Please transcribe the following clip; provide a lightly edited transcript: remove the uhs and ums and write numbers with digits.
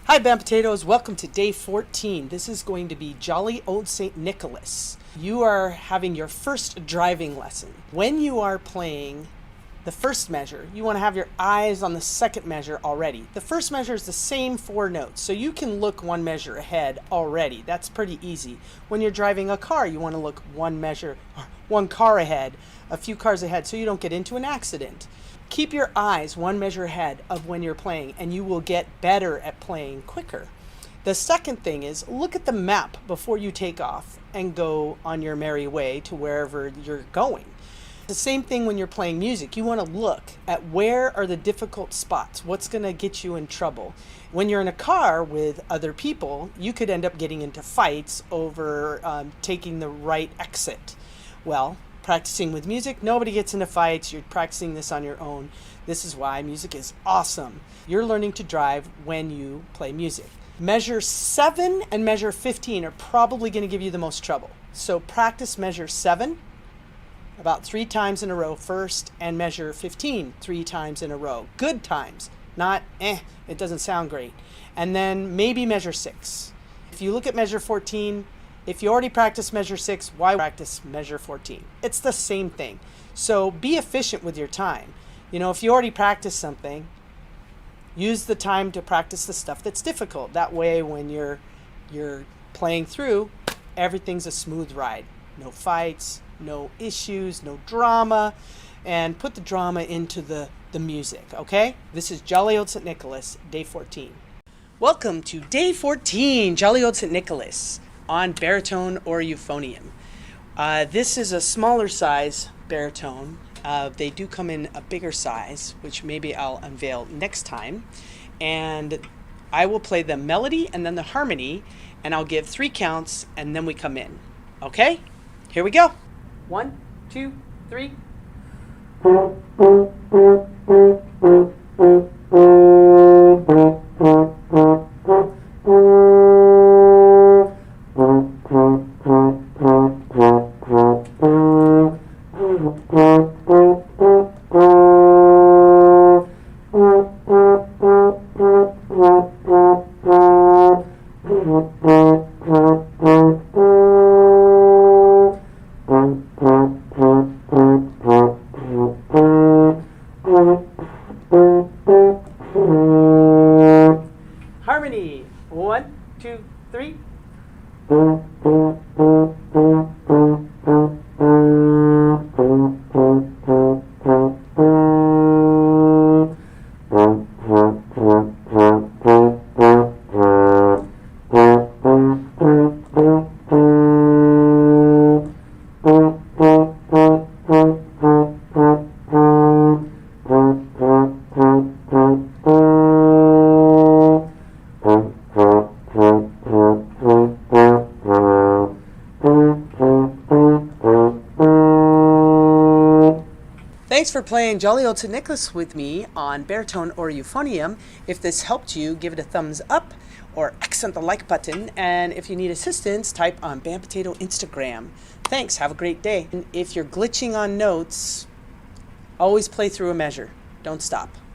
Hi Bam Potatoes, welcome to day 14. This is going to be Jolly Old St. Nicholas. You are having your first driving lesson. When you are playing the first measure, you want to have your eyes on the second measure already. The first measure is the same 4 notes, so you can look one measure ahead already. That's pretty easy. When you're driving a car, you want to look one car ahead, a few cars ahead, so you don't get into an accident. Keep your eyes one measure ahead of when you're playing, and you will get better at playing quicker. The second thing is look at the map before you take off and go on your merry way to wherever you're going. The same thing when you're playing music. You want to look at where are the difficult spots, what's going to get you in trouble. When you're in a car with other people, you could end up getting into fights over taking the right exit. Well, practicing with music, nobody gets into fights. You're practicing this on your own. This is why music is awesome. You're learning to drive when you play music. Measure 7 and measure 15 are probably going to give you the most trouble. So practice measure 7 about 3 times in a row first, and measure 15 3 times in a row. Good times, not it doesn't sound great. And then maybe measure 6. If you look at measure 14, if you already practice measure 6, why practice measure 14? It's the same thing. So be efficient with your time. You know, if you already practice something, use the time to practice the stuff that's difficult. That way when you're playing through, everything's a smooth ride. No fights, no issues, no drama, and put the drama into the music, okay? This is Jolly Old St. Nicholas, day 14. Welcome to day 14, Jolly Old St. Nicholas, on baritone or euphonium. This is a smaller size baritone. They do come in a bigger size, which maybe I'll unveil next time. And I will play the melody and then the harmony, and I'll give 3 counts, and then we come in. Okay? Here we go. 1, 2, 3. Harmony. 1, 2, 3. Thanks for playing Jolly Old St. Nicholas with me on baritone or euphonium. If this helped you, give it a thumbs up or X on the like button. And if you need assistance, type on Bam Potato Instagram. Thanks. Have a great day. And if you're glitching on notes, always play through a measure. Don't stop.